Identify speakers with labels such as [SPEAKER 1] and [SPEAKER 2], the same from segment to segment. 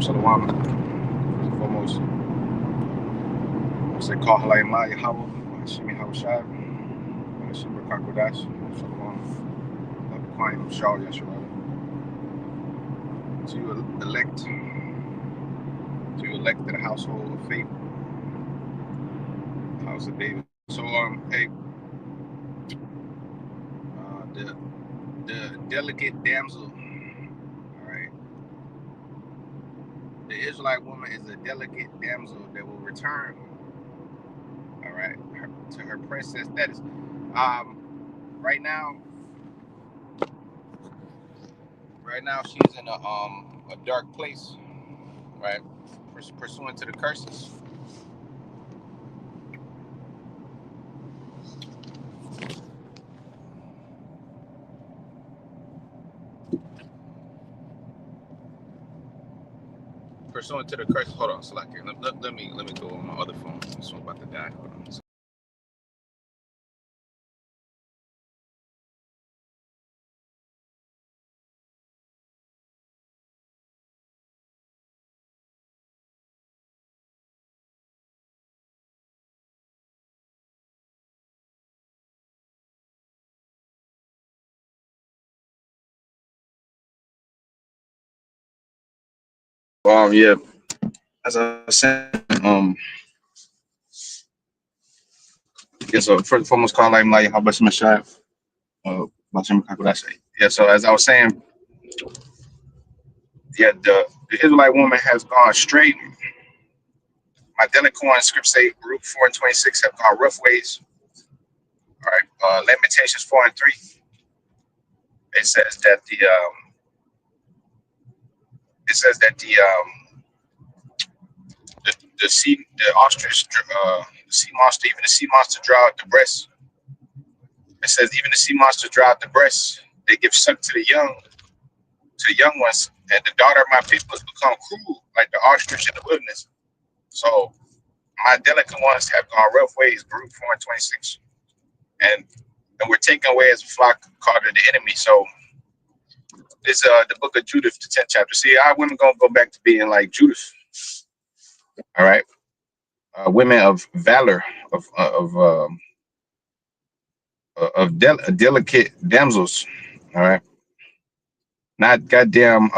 [SPEAKER 1] Shalom. First and foremost, I say call Halay Ma Yahweh, Shimi Hawashai, Shimba Kakodash, Shalom, Quine Shaw Yeshua. To elect to the household of faith, house of David. So hey, the delicate damsel. All right, the Israelite woman is a delicate damsel that will return. All right, to her princess status. Right now she's in a dark place, right? Pursuant to the curses. Pursuant to the curses. Hold on, Slack here. Let me go on my other phone. This one's about to die. Hold on. Yeah. As I was saying, yeah. So first and foremost, call like how much Mashai, yeah. So as I was saying, yeah, the Israelite woman has gone straight. My Delacorn script say Root 4 and 26 have gone rough ways. All right. Lamentations 4 and 3. It says that the ostrich, the sea monster, even the sea monster draw out the breast. It says even the sea monster draw out the breast. They give suck to the young ones, and the daughter of my people has become cruel like the ostrich in the wilderness. So my delicate ones have gone rough ways. Group 4 and 26, and we're taken away as a flock caught of the enemy. So it's the book of Judith, the 10th chapter. See, our women gonna go back to being like Judith. All right, women of valor, delicate damsels. All right, not goddamn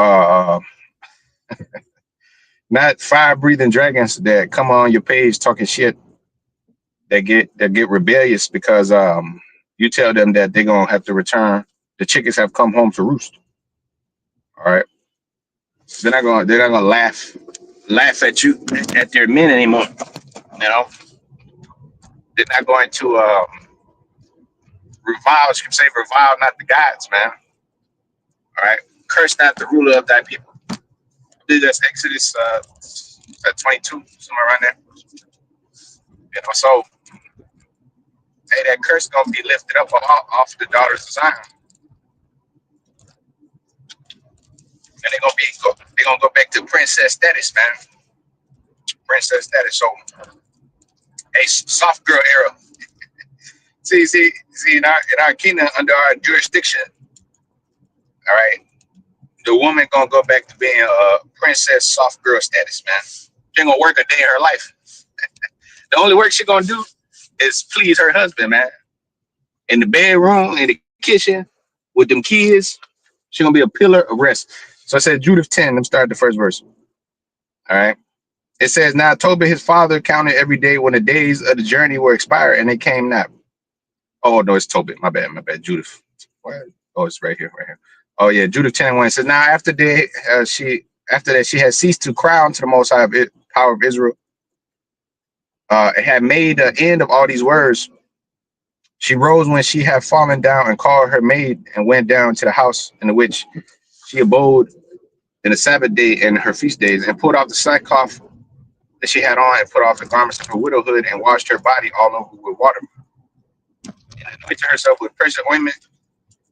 [SPEAKER 1] not fire breathing dragons that come on your page talking shit. That get rebellious because you tell them that they're gonna have to return. The chickens have come home to roost. All right, they're not gonna laugh at you at their men anymore. You know, they're not going to revile. You can say revile not the gods, man. All right, curse not the ruler of thy people. I believe that's Exodus 22, somewhere around there. You know, so hey, that curse gonna be lifted up off the daughters of Zion, and they're gonna go back to princess status, man. Princess status. So, a soft girl era. See, in our kingdom, under our jurisdiction, all right, the woman gonna go back to being a princess, soft girl status, man. She ain't gonna work a day in her life. The only work she gonna do is please her husband, man. In the bedroom, in the kitchen, with them kids, she gonna be a pillar of rest. So I said Judith 10. Let me start the first verse. All right. It says, now Tobit his father counted every day when the days of the journey were expired, and they came not. Oh no, it's Tobit. My bad. Judith. Oh, it's right here. Oh yeah, Judith 10:1. It says, now after that she had ceased to cry unto the Most High power of Israel, it had made an end of all these words. She rose when she had fallen down and called her maid and went down to the house in which she abode in the Sabbath day and her feast days, and pulled off the sackcloth that she had on, and put off the garments of her widowhood, and washed her body all over with water, and anointed herself with precious ointment,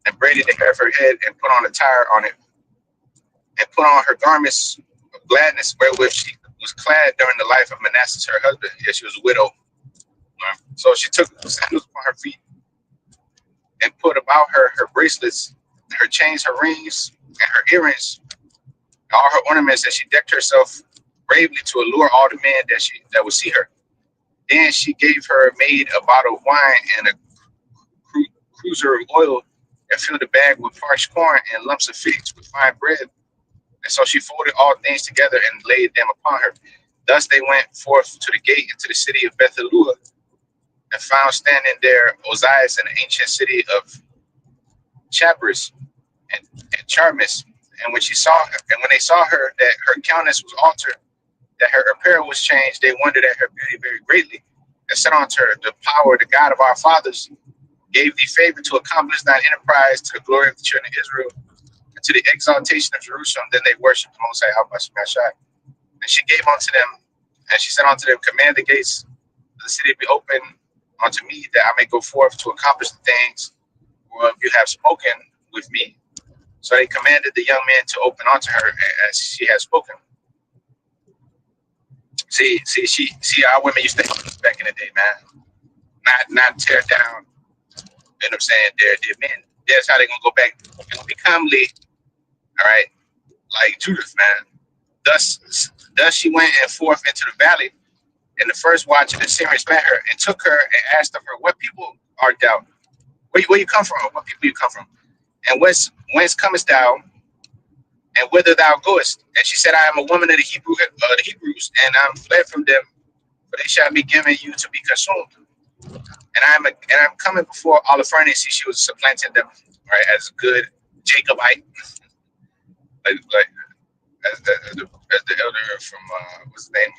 [SPEAKER 1] and braided the hair of her head, and put on a tire on it, and put on her garments of gladness, wherewith she was clad during the life of Manasseh her husband. Yeah, she was a widow. So she took sandals upon her feet, and put about her bracelets, her chains, her rings, and her earrings. all her ornaments, and she decked herself bravely to allure all the men that would see her. Then she gave her maid a bottle of wine and a cruiser of oil, and filled the bag with parched corn and lumps of figs with fine bread. And so she folded all things together and laid them upon her. Thus they went forth to the gate into the city of Bethelua, and found standing there Ozias in the ancient city of Chappers and Charmis. And when they saw her, that her countenance was altered, that her apparel was changed, they wondered at her beauty very greatly, and said unto her, the power, the God of our fathers, gave thee favor to accomplish thine enterprise to the glory of the children of Israel and to the exaltation of Jerusalem. Then they worshipped the Most High, and she gave unto them, and she said unto them, command the gates of the city be open unto me, that I may go forth to accomplish the things whereof you have spoken with me. So they commanded the young man to open unto her as she had spoken. See, our women used to back in the day, man. Not tear down, you know what I'm saying, their men. That's how they're gonna go back and be comely, all right, like Judith, man. Thus she went and forth into the valley, and the first watch of the Syrians met her and took her and asked of her, what people art thou? Where you come from? What people you come from? And whence comest thou, and whither thou goest? And she said, I am a woman of the Hebrews, and I'm fled from them, for they shall be given you to be consumed. And I'm coming before Holofernes. See, she was supplanting them, right, as a good Jacobite, like as the elder from what's his name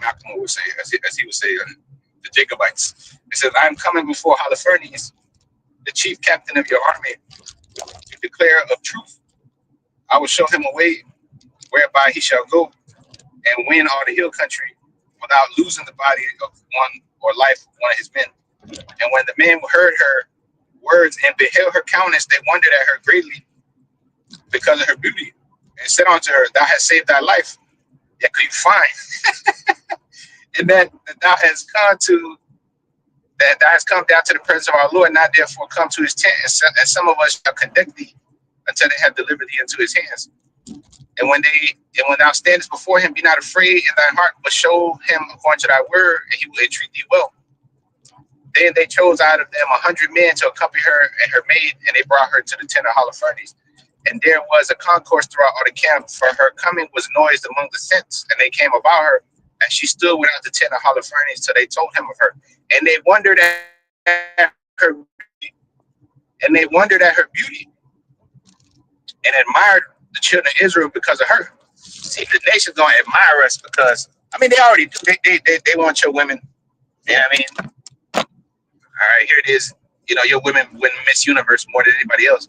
[SPEAKER 1] Malcolm would say, as he would say, the Jacobites. It says, I'm coming before Holofernes, the chief captain of your army, to declare of truth. I will show him a way whereby he shall go and win all the hill country without losing the body of one or life of one of his men. And when the men heard her words and beheld her countenance, they wondered at her greatly because of her beauty, and said unto her, thou hast saved thy life, yet could you find? And that thou hast come down to the presence of our Lord, not therefore come to his tent, and some of us shall conduct thee until they have delivered thee into his hands. And when thou standest before him, be not afraid in thine heart, but show him according to thy word, and he will entreat thee well. Then they chose out of them 100 men to accompany her and her maid, and they brought her to the tent of Holofernes. And there was a concourse throughout all the camp, for her coming was noised among the tents, and they came about her, and she stood without the tent of Holofernes till they told him of her. And they wondered at her beauty, and admired the children of Israel because of her. See, the nation's gonna admire us because, I mean, they already do. They want your women. You know what I mean? All right, here it is. You know, your women win Miss Universe more than anybody else.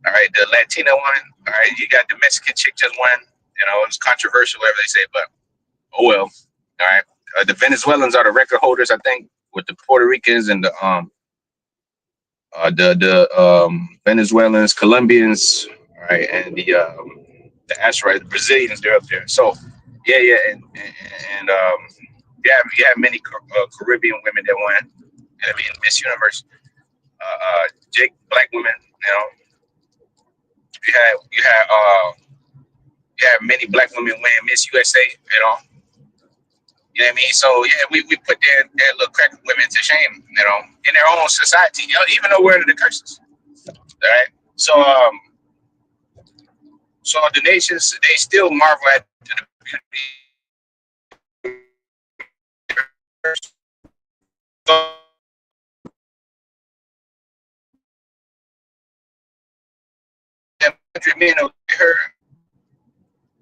[SPEAKER 1] All right, the Latina one. All right, you got the Mexican chick just won. You know, it's controversial, whatever they say, but oh well. All right, the Venezuelans are the record holders, I think, with the Puerto Ricans and the Venezuelans, Colombians, all right, and the Asteroid, the Brazilians, they're up there. So yeah, and you have many Caribbean women that won. I mean, Miss Universe, black women, you know. You have many black women winning Miss USA, you know. You know what I mean? So yeah, we put their little crack women to shame, you know, in their own society, you know, even though we're under the curses. All right. So the nations, they still marvel at the beauty. So, 100 men over her.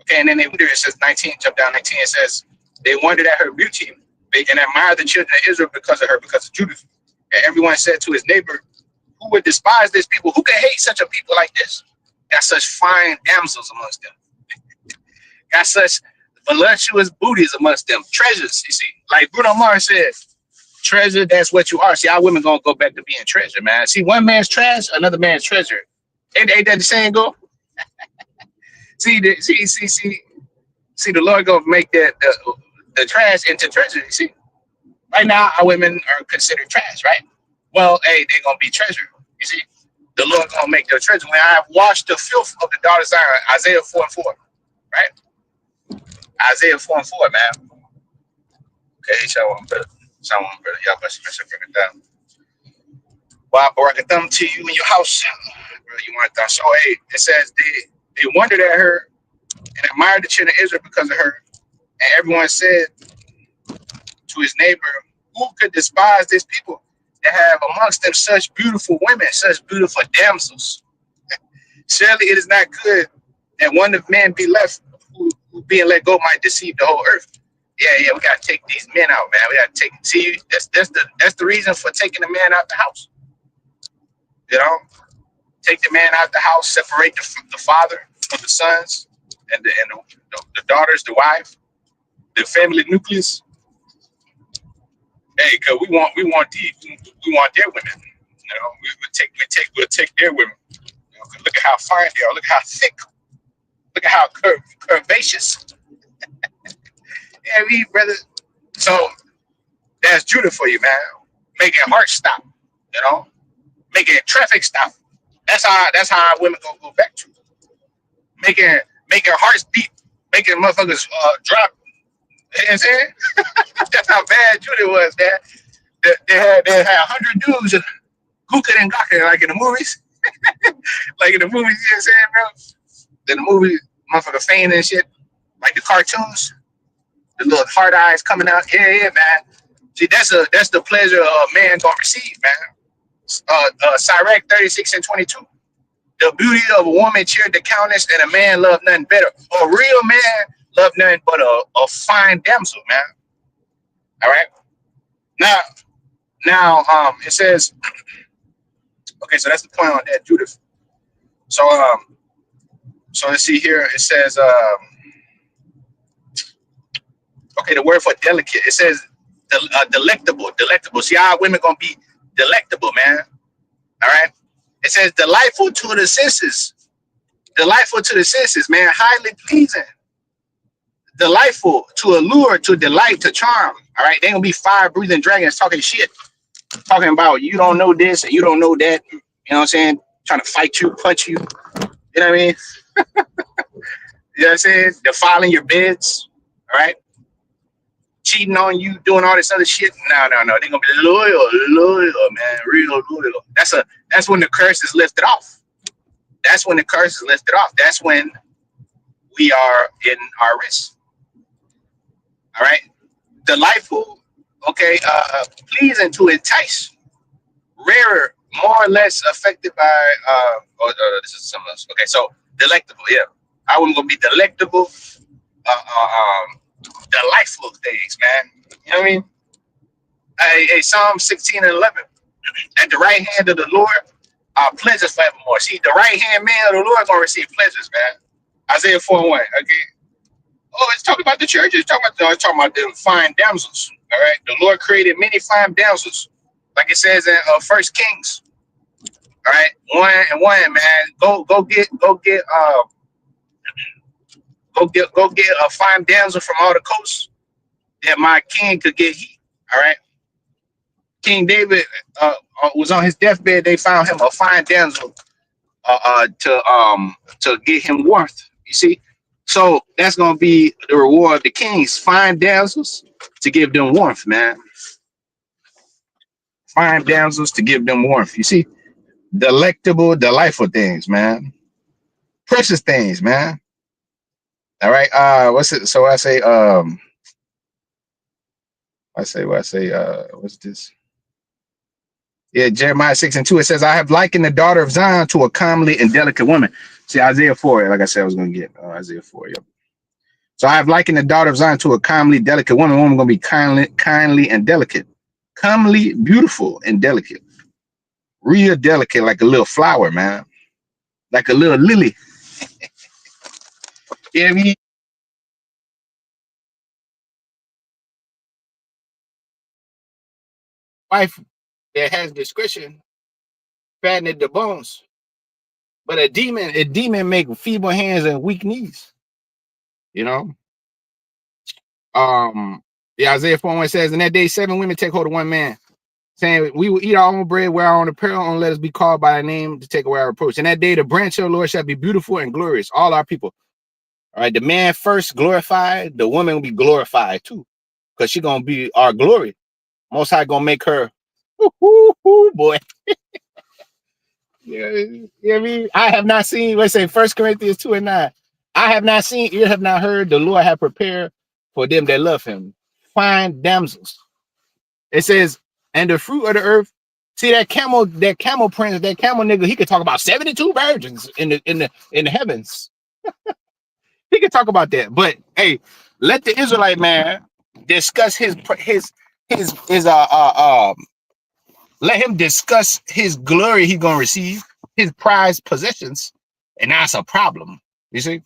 [SPEAKER 1] Okay, and then they wonder, it says 19, jump down 19, it says, they wondered at her beauty, they can admire the children of Israel because of her, because of Judith. And everyone said to his neighbor, who would despise this people? Who can hate such a people like this? Got such fine damsels amongst them. Got such voluptuous booties amongst them. Treasures, you see. Like Bruno Mars said, treasure, that's what you are. See, our women gonna go back to being treasure, man. See, one man's trash, another man's treasure. Ain't that the saying go? See, the Lord gonna make that the trash into treasure. You see, right now our women are considered trash, right? Well, hey, they're gonna be treasure. You see, The Lord gonna make their treasure. When I have washed the filth of the daughters of Zion, Isaiah 4:4, right? Isaiah 4:4, man. Okay, shalom, brother. Shalom, brother. Y'all bless you, bring it down. Well, I can thumb to you in your house. Brother, you want that? So, hey, it says they wondered at her and admired the children of Israel because of her. And everyone said to his neighbor, who could despise these people that have amongst them such beautiful women, such beautiful damsels? Surely it is not good that one of men be left who being let go might deceive the whole earth. Yeah, we gotta take these men out, man. We gotta take. See, that's the reason for taking the man out the house. You know, take the man out the house, separate the father from the sons and the daughters, the wife, the family nucleus. Hey, cause we want their women. You know, we'll take their women. You know, look at how fine they are. Look how thick. Look at how curvaceous. Yeah, we brother. So that's Judah for you, man. Making heart stop. You know, making traffic stop. That's how women gonna go back to. Making hearts beat. Making motherfuckers drop. You know what I'm saying? That's how bad Judah was, man. They had 100 dudes hookah and gawking like in the movies. Like in the movies, you know what I'm saying, bro? In the movie, motherfucker fainting and shit. Like the cartoons. The little hard eyes coming out. Yeah, man. See, that's the pleasure a man gonna receive, man. Sirach 36:22. The beauty of a woman cheered the countenance, and a man loved nothing better. A real man loved nothing but a fine damsel, man. All right. Now, it says, okay, so that's the point on that, Judith. So let's see here. It says, okay, the word for delicate. It says delectable. See how women gonna be delectable, man. All right. It says delightful to the senses. Delightful to the senses, man. Highly pleasing. Delightful, to allure, to delight, to charm. All right. They gonna be fire-breathing dragons talking shit. Talking about you don't know this and you don't know that. You know what I'm saying? Trying to fight you, punch you. You know what I mean? You know what I'm saying? Defiling your beds. All right. Cheating on you, doing all this other shit. No. They're gonna be loyal, man. Real loyal. That's when the curse is lifted off. That's when the curse is lifted off. That's when we are in our rest. All right. Delightful, okay, pleasing to entice. Rarer, more or less affected by this is something else. Okay, so delectable, yeah. I wasn't gonna be delectable, delightful things, man. You know what I mean? Psalm 16:11. At the right hand of the Lord are pleasures forevermore. See, the right hand man of the Lord gonna receive pleasures, man. Isaiah 4:1. Okay. Oh, it's talking about the church. It's talking about the fine damsels. All right. The Lord created many fine damsels, like it says in 1 Kings. All right, 1:1, man. Go get a fine damsel from all the coasts that my king could get heat. All right. King David was on his deathbed. They found him a fine damsel to get him warmth. You see, so that's gonna be the reward of the kings. Fine damsels to give them warmth, man. Fine damsels to give them warmth. You see, delectable, delightful things, man. Precious things, man. All right. What's it? So I say, what's this? Yeah, Jeremiah 6:2. It says, I have likened the daughter of Zion to a comely and delicate woman. See, Isaiah 4, like I said, I was going to get Isaiah 4. Yep. So I have likened the daughter of Zion to a comely, delicate woman. Woman going to be kindly and delicate. Comely, beautiful, and delicate. Real delicate, like a little flower, man. Like a little lily. You know what I mean? Wife that has discretion fattened the bones. But a demon make feeble hands and weak knees. You know? The Isaiah 4:1 says, in that day, 7 women take hold of one man.
[SPEAKER 2] saying, we will eat our own bread, wear our own apparel, and let us be called by a name to take away our reproach. And that day, the branch of the Lord shall be beautiful and glorious, all our people. All right, the man first glorified, the woman will be glorified too, because she's gonna be our glory. Most High gonna make her, boy. Yeah, you know what I mean? I have not seen, let's say 1 Corinthians 2:9. I have not seen, you have not heard, the Lord have prepared for them that love him fine damsels. It says, and the fruit of the earth. See that camel prince, that camel nigga, he could talk about 72 virgins in the heavens. He could talk about that. But hey, let the Israelite man discuss his let him discuss his glory he gonna receive, his prized possessions, and that's a problem. You see,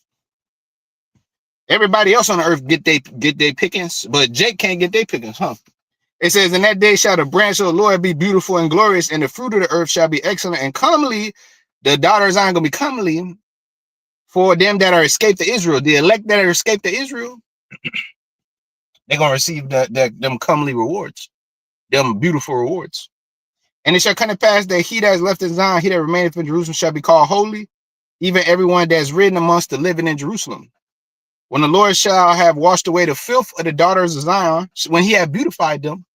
[SPEAKER 2] everybody else on the earth get they pickings, but Jake can't get their pickings, huh? It says, in that day shall the branch of the Lord be beautiful and glorious, and the fruit of the earth shall be excellent and comely. The daughters of Zion gonna be comely for them that are escaped to Israel. The elect that are escaped to Israel, they're gonna receive them comely rewards, them beautiful rewards. And it shall come to pass that he that is left in Zion, he that remaineth in Jerusalem, shall be called holy, even everyone that is written amongst the living in Jerusalem. When the Lord shall have washed away the filth of the daughters of Zion, when he have beautified them,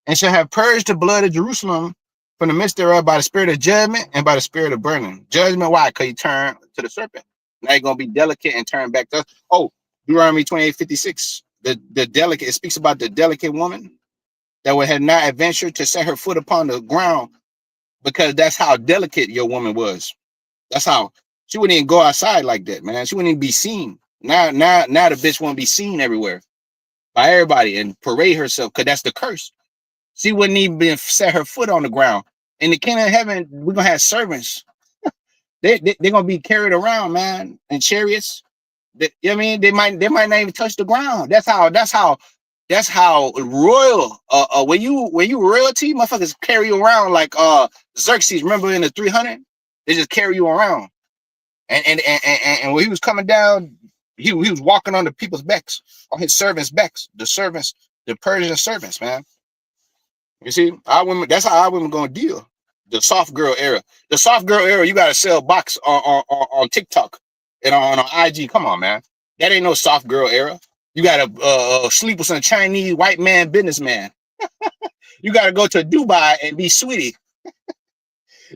[SPEAKER 2] and shall have purged the blood of Jerusalem from the midst thereof by the spirit of judgment and by the spirit of burning. Judgment, why? Because he turned to the serpent. Now you're going to be delicate and turn back to us. Oh, Deuteronomy 28:56. The delicate, it speaks about the delicate woman that would have not adventured to set her foot upon the ground, because that's how delicate your woman was. That's how she wouldn't even go outside like that, man. She wouldn't even be seen. Now the bitch won't be seen everywhere by everybody and parade herself, because that's the curse. She wouldn't even set her foot on the ground. In the kingdom of heaven, we're gonna have servants. They're gonna be carried around, man, in chariots. You know what I mean? They might not even touch the ground. That's how royal. When you royalty, motherfuckers carry you around like Xerxes. Remember in the 300, they just carry you around. And when he was coming down, he was walking on the people's backs, on his servants' backs. The Persian servants, man. You see, our women, that's how our women gonna deal. The soft girl era. The soft girl era, you gotta sell box on TikTok and on IG. Come on, man. That ain't no soft girl era. You gotta sleep with some Chinese white man businessman. You gotta go to Dubai and be sweetie.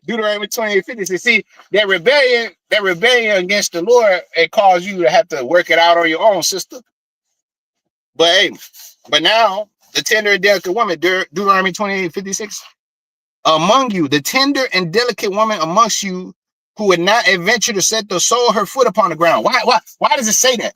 [SPEAKER 2] Deuteronomy 28:50. See, that rebellion against the Lord, it caused you to have to work it out on your own, sister. But hey, now the tender and delicate woman, Deuteronomy 28:56. Among you, the tender and delicate woman amongst you, who would not adventure to set the sole of her foot upon the ground. Why does it say that?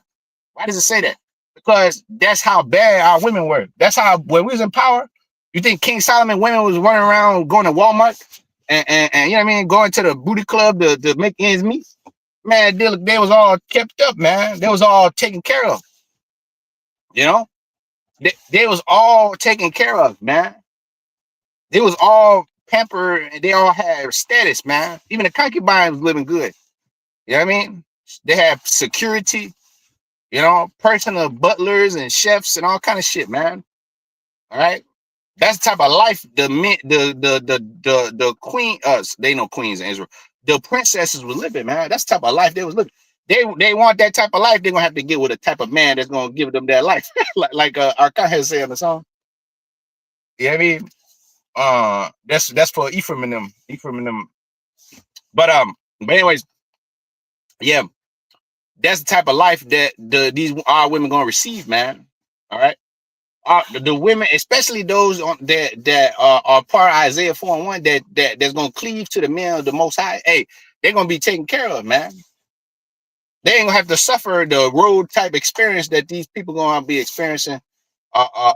[SPEAKER 2] Why does it say that? Because that's how bad our women were. That's how, when we was in power, you think King Solomon women was running around going to Walmart and you know what I mean, going to the booty club to make ends meet? Man, they was all kept up, man. They was all taken care of. You know? They was all taken care of, man. They was all pampered, and they all had status, man. Even the concubine was living good. You know what I mean? They had security, you know, personal butlers and chefs and all kind of shit, man. All right. That's the type of life the queen, they know queens in Israel. The princesses were living, man. That's the type of life they was living. They want that type of life. They're gonna have to get with a type of man that's gonna give them that life. like Arkan has said in the song. You know what I mean? That's for Ephraim and them. But anyways, yeah, that's the type of life that these our women gonna receive, man. All right. The women, especially those that are part of Isaiah 4:1, that's gonna cleave to the men of the Most High. Hey, they're gonna be taken care of, man. They ain't gonna have to suffer the road type experience that these people gonna be experiencing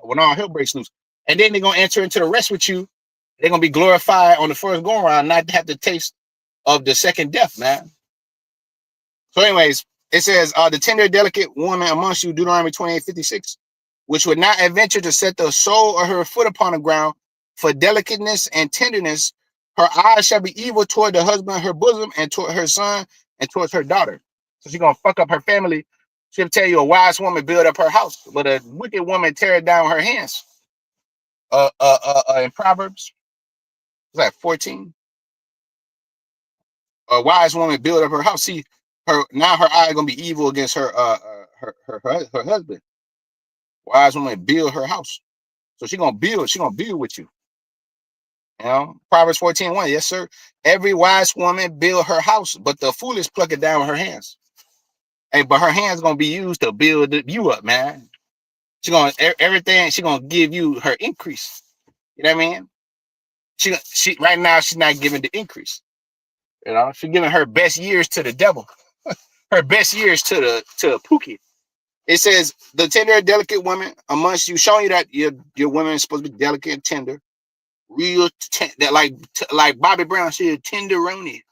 [SPEAKER 2] when all hell breaks loose. And then they're gonna enter into the rest with you. They're gonna be glorified on the first go around, not have the taste of the second death, man. So, anyways, it says, the tender, delicate woman amongst you, Deuteronomy 28:56, which would not adventure to set the sole of her foot upon the ground for delicateness and tenderness. Her eyes shall be evil toward the husband of her bosom, and toward her son, and towards her daughter. So she's gonna fuck up her family. She'll tell you, a wise woman build up her house, but a wicked woman tear it down with her hands. In Proverbs It's like 14. A wise woman build up her house. See, her now her eye gonna be evil against her husband. Wise woman build her house. So she gonna build with you. You know, Proverbs 14:1. Yes, sir. Every wise woman build her house, but the foolish pluck it down with her hands. Hey, but her hands gonna be used to build you up, man. She gonna everything. She gonna give you her increase. You know what I mean? She right now she's not giving the increase. You know, she's giving her best years to the devil. Her best years to Pookie. It says the tender and delicate woman amongst you, showing you that your women is supposed to be delicate and tender, real that like Bobby Brown. She a tenderoni.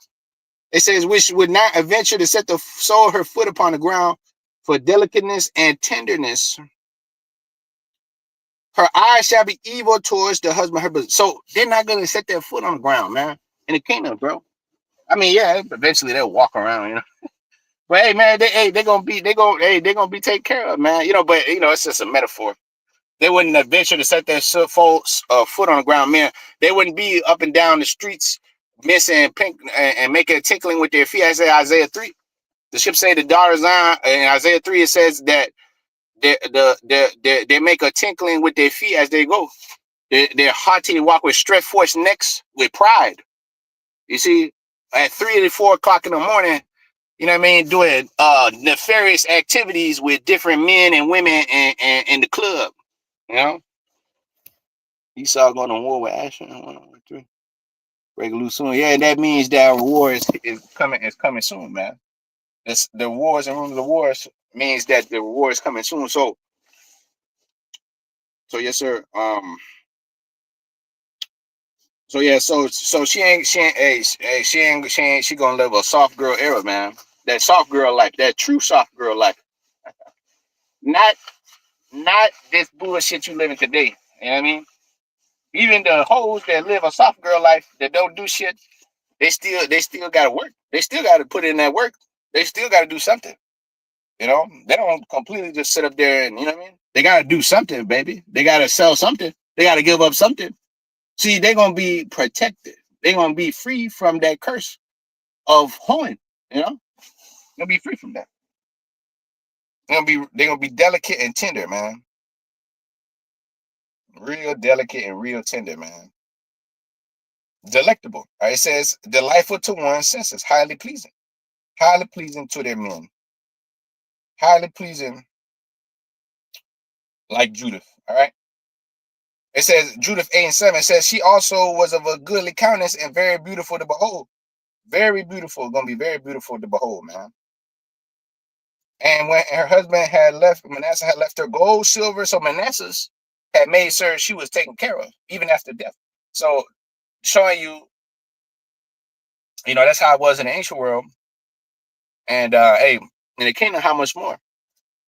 [SPEAKER 2] It says which would not venture to set the sole of her foot upon the ground for delicateness and tenderness. Her eyes shall be evil towards the husband, her bosom. So they're not gonna set their foot on the ground, man, in the kingdom, bro. I mean, yeah, eventually they'll walk around, you know. But hey, man, they gonna be be taken care of, man. You know, but you know, it's just a metaphor. They wouldn't venture to set their foot on the ground, man. They wouldn't be up and down the streets missing pink and making a tinkling with their feet. I say Isaiah 3. The ship say the daughters on in Isaiah 3. It says that they make a tinkling with their feet as they go. They're haughty, walk with stretched forth necks with pride. You see, at 3 to 4 o'clock in the morning, you know what I mean, doing nefarious activities with different men and women and in the club. You know, Esau going to war with Asher. 1, 3. Break loose soon. Yeah, that means that war is coming soon, man. It's the wars and rumors of wars means that the war is coming soon. So yes, sir. So yeah, so she gonna live a soft girl era, man. That soft girl life, that true soft girl life. Not this bullshit you living today. You know what I mean? Even the hoes that live a soft girl life that don't do shit, they still gotta work. They still gotta put in that work. They still gotta do something. You know, they don't completely just sit up there and you know what I mean? They gotta do something, baby. They gotta sell something. They gotta give up something. See, they're gonna be protected. They're gonna be free from that curse of hoeing, you know? They'll be free from that. They're gonna be delicate and tender, man. Real delicate and real tender, man. Delectable. It says delightful to one's senses, highly pleasing to their men, highly pleasing like Judith. All right. It says Judith 8:7. It says she also was of a goodly countenance and very beautiful to behold. Very beautiful, gonna be very beautiful to behold, man. And when her husband had left, Manasseh had left her gold, silver. So Manasseh had made sure she was taken care of, even after death. So showing you, you know, that's how it was in the ancient world. And hey, in the kingdom, how much more?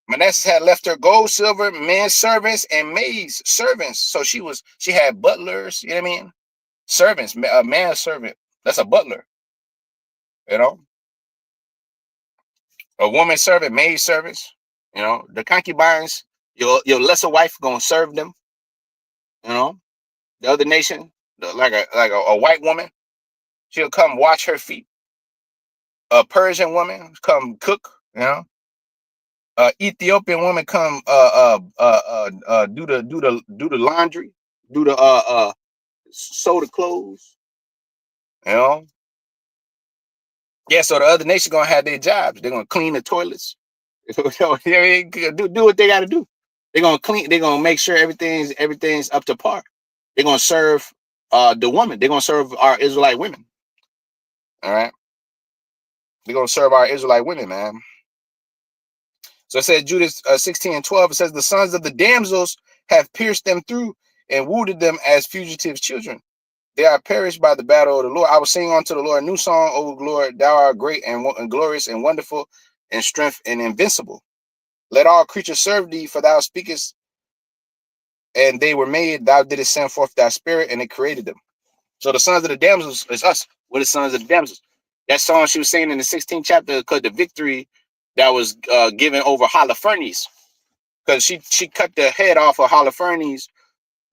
[SPEAKER 2] Manasseh had left her gold, silver, men servants, and maids servants. So she had butlers, you know what I mean? Servants, a man servant. That's a butler, you know, a woman servant, maid servants, you know, the concubines, your lesser wife gonna serve them, you know. The other nation, like a white woman, she'll come wash her feet. A Persian woman come cook, you know. Ethiopian woman come do the laundry, do the sew the clothes, you know. Yeah, so the other nation gonna have their jobs. They're gonna clean the toilets. do what they gotta do. They're gonna clean, they're gonna make sure everything's up to par. They're gonna serve the woman. They're gonna serve our Israelite women. All right. They're gonna serve our Israelite women, man. So it says Judas 16:12. It says the sons of the damsels have pierced them through and wounded them as fugitive children. They are perished by the battle of the Lord. I will sing unto the Lord a new song, O Lord. Thou art great and glorious and wonderful and strength and invincible. Let all creatures serve thee, for thou speakest, and they were made. Thou didst send forth thy spirit, and it created them. So the sons of the damsels is us. We're the sons of the damsels. That song she was saying in the 16th chapter, because the victory that was given over Holofernes, because she cut the head off of Holofernes.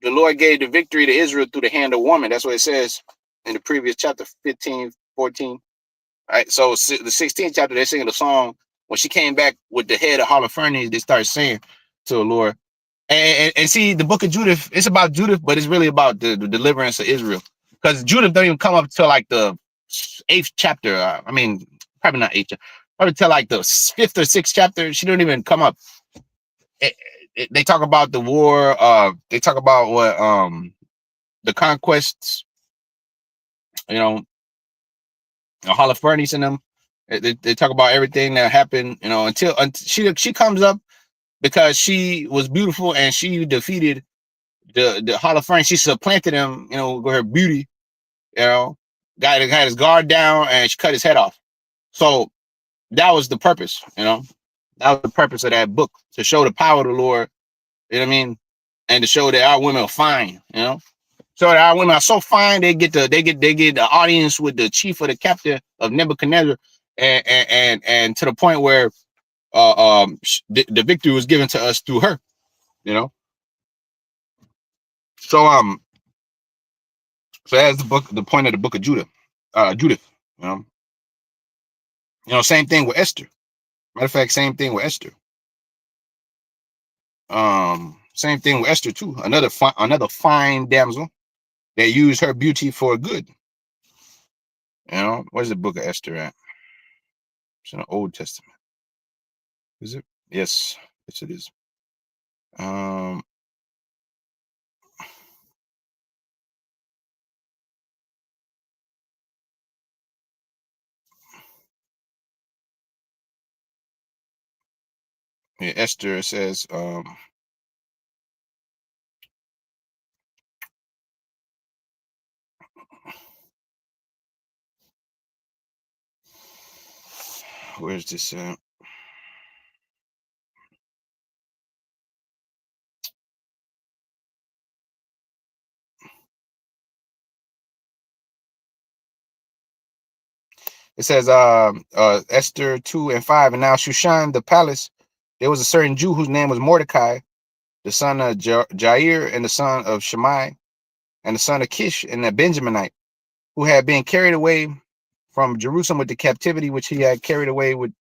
[SPEAKER 2] The Lord gave the victory to Israel through the hand of woman. That's what it says in the previous chapter 15, 14. Right. So the 16th chapter, they're singing the song. When she came back with the head of Holofernes, they started saying to the Lord. And see, the book of Judith, it's about Judith, but it's really about the deliverance of Israel. Because Judith don't even come up till like the 8th chapter. I mean, probably not 8th, probably till like the 5th or 6th chapter. She don't even come up. They talk about the war. They talk about what the conquests, you know, Holofernes and them. They talk about everything that happened, you know, until she comes up because she was beautiful and she defeated the Holofernes. She supplanted him, you know, with her beauty, you know, guy that had his guard down and she cut his head off. So that was the purpose, you know, that was the purpose of that book, to show the power of the Lord, you know what I mean, and to show that our women are fine, you know. So that our women are so fine, they get the audience with the chief of the captain of Nebuchadnezzar, and to the point where the victory was given to us through her, you know. So so that's the point of the book of Judith, you know, same thing with Esther. Matter of fact, same thing with Esther. Same thing with Esther too. Another fine damsel that used her beauty for good. You know, where's the book of Esther at? It's in the Old Testament. Is it? Yes, yes it is. Yeah, Esther says, where's this at? It says, Esther 2 and 5, and now Shushan the palace, there was a certain Jew whose name was Mordecai, the son of Jair, and the son of Shimei, and the son of Kish, and a Benjaminite, who had been carried away from Jerusalem with the captivity which he had carried away with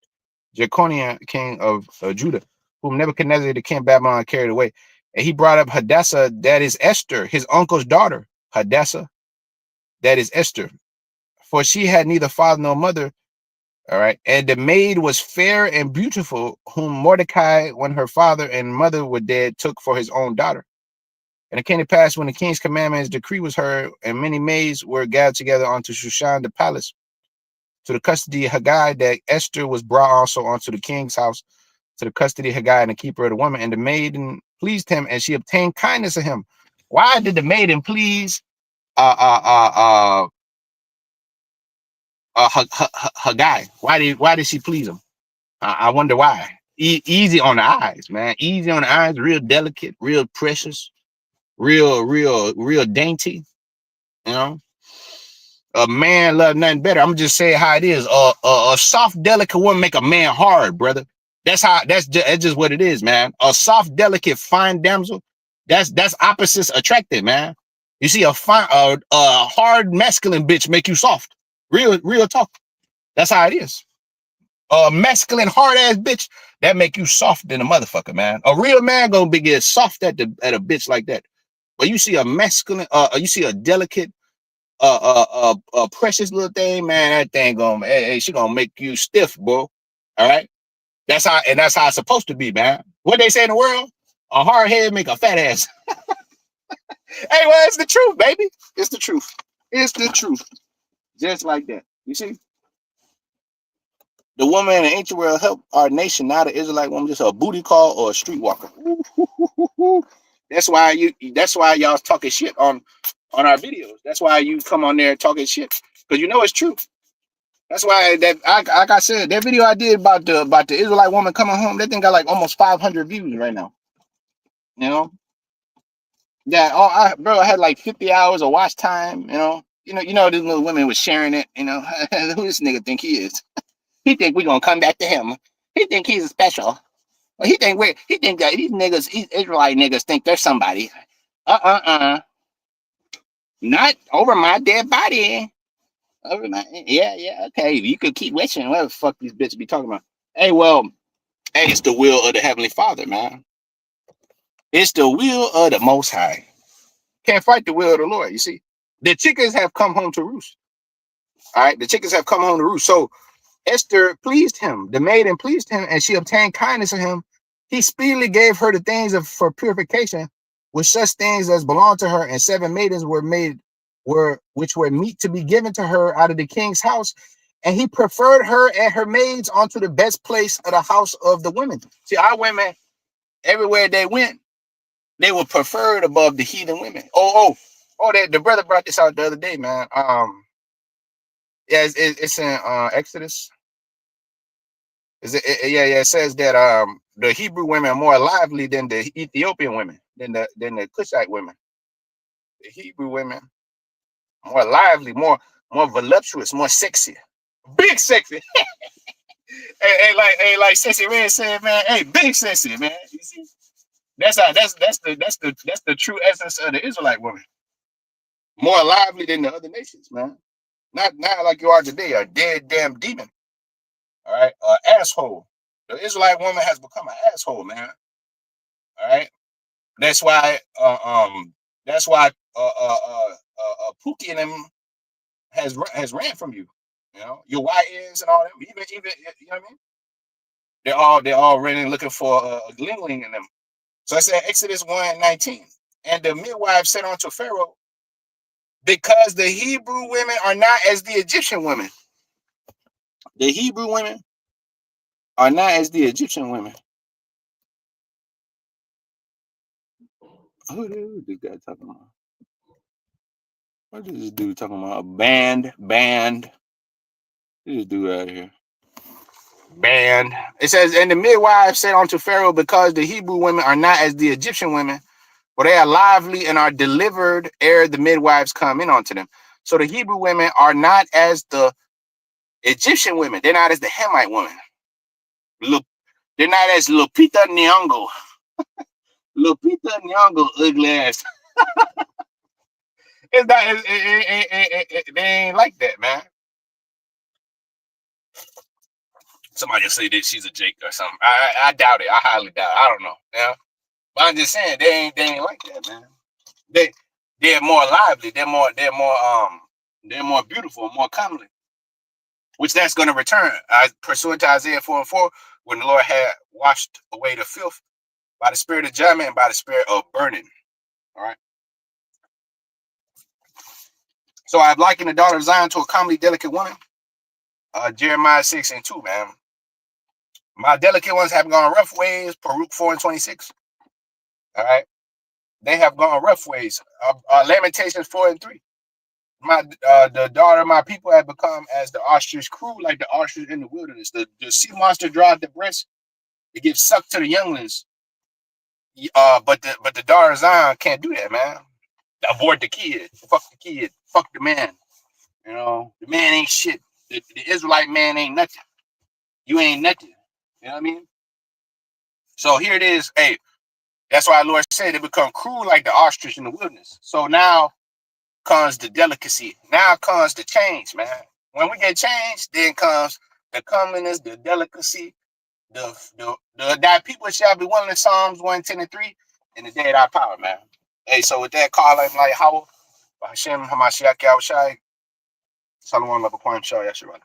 [SPEAKER 2] Jeconiah, king of Judah, whom Nebuchadnezzar, the king of Babylon, carried away. And he brought up Hadassah, that is Esther, his uncle's daughter, Hadassah, that is Esther, for she had neither father nor mother. All right. And the maid was fair and beautiful, whom Mordecai, when her father and mother were dead, took for his own daughter. And it came to pass, when the king's commandment, his decree was heard, and many maids were gathered together unto Shushan the palace, to the custody of Haggai, that Esther was brought also unto the king's house, to the custody of Haggai and the keeper of the woman. And the maiden pleased him, and she obtained kindness of him. Why did the maiden please Haggai? Why did she please him? I wonder why. Easy on the eyes, man. Easy on the eyes. Real delicate, real precious, real dainty. You know, a man love nothing better. I'm just saying how it is. A soft, delicate woman make a man hard, brother. That's just what it is, man. A soft, delicate, fine damsel. That's opposites attractive, man. You see, a hard masculine bitch make you soft. Real talk. That's how it is. A masculine hard ass bitch that make you soft than a motherfucker, man. A real man gonna be get soft at a bitch like that. But you see a masculine, you see a delicate, precious little thing, man. That thing gonna, hey, she gonna make you stiff, bro. All right, that's how it's supposed to be, man. What they say in the world, a hard head make a fat ass. Hey, well, it's the truth, baby. It's the truth. It's the truth. Just like that. You see, the woman in the ancient world helped our nation. Now the Israelite woman just a booty call or a streetwalker. That's why y'all talking shit on our videos. That's why you come on there talking shit, because you know it's true. That's why like I said, that video I did about the Israelite woman coming home, that thing got like almost 500 views right now. You know, yeah. Oh, I had like 50 hours of watch time. These little women was sharing it. You know, who this nigga think he is? He think we gonna come back to him. He think he's special. He think that these niggas, these Israelite niggas, think they're somebody. Not over my dead body. Over my yeah. Okay, you could keep wishing whatever the fuck these bitches be talking about. Hey, well, hey, it's the will of the Heavenly Father, man. It's the will of the Most High. Can't fight the will of the Lord. You see, the chickens have come home to roost. All right, the chickens have come home to roost. So Esther pleased him. The maiden pleased him, and she obtained kindness of him. He speedily gave her the things for purification, with such things as belonged to her, and 7 maidens which were meet to be given to her out of the king's house. And he preferred her and her maids onto the best place of the house of the women. See, our women, everywhere they went, they were preferred above the heathen women. The brother brought this out the other day, man. Yeah, it's in Exodus. It says that the Hebrew women are more lively than the Ethiopian women, than the Cushite women. The Hebrew women more lively, more voluptuous, more sexy, big sexy. Like Sexy Red said, man. Hey, big sexy, man. You see, that's the true essence of the Israelite woman. More lively than the other nations, man. Not like you are today, a dead damn demon. All right, asshole. The Israelite woman has become an asshole, man. All right. That's why Pookie and them has ran from you. You know, your YNs and all them. Even you know what I mean? They're all running looking for a glingling in them. So I said Exodus 1:19. And the midwife said unto Pharaoh, because the Hebrew women are not as the Egyptian women. The Hebrew women are not as the Egyptian women. Who is this guy talking about? What is this dude talking about? Band. This dude out here. Band. It says, and the midwife said unto Pharaoh, because the Hebrew women are not as the Egyptian women, for they are lively and are delivered ere the midwives come in unto them. So the Hebrew women are not as the Egyptian women. They're not as the Hamite women. They're not as Lupita Nyong'o. Lupita Nyong'o, ugly ass. It's not. They ain't like that, man. Somebody will say that she's a Jake or something. I doubt it. I highly doubt it. I don't know. Yeah. But I'm just saying they ain't like that, man. They're more lively. They're more beautiful, more comely. Which that's going to return. Pursuant to Isaiah 4:4, when the Lord had washed away the filth by the spirit of judgment and by the spirit of burning. All right. So I've likened the daughter of Zion to a comely, delicate woman. Jeremiah 6:2, man. My delicate ones have gone rough ways. Baruch 4:26. All right. They have gone rough ways. Lamentations 4:3. The daughter of my people have become as the ostrich crew, like the ostrich in the wilderness. The sea monster drives the breast. It gives suck to the younglings. But the daughter of Zion can't do that, man. Abort the kid. Fuck the kid. Fuck the man. You know, the man ain't shit. The Israelite man ain't nothing. You ain't nothing. You know what I mean? So here it is. Hey, that's why the Lord said they become cruel like the ostrich in the wilderness. So now comes the delicacy. Now comes the change, man. When we get changed, then comes the comeliness, the delicacy, that people shall be willing in Psalms 110:3 in the day of our power, man. Hey, so with that, call him like how Hashem Hamashiach Yahushai. Salawam Labaquan Shah Yashua.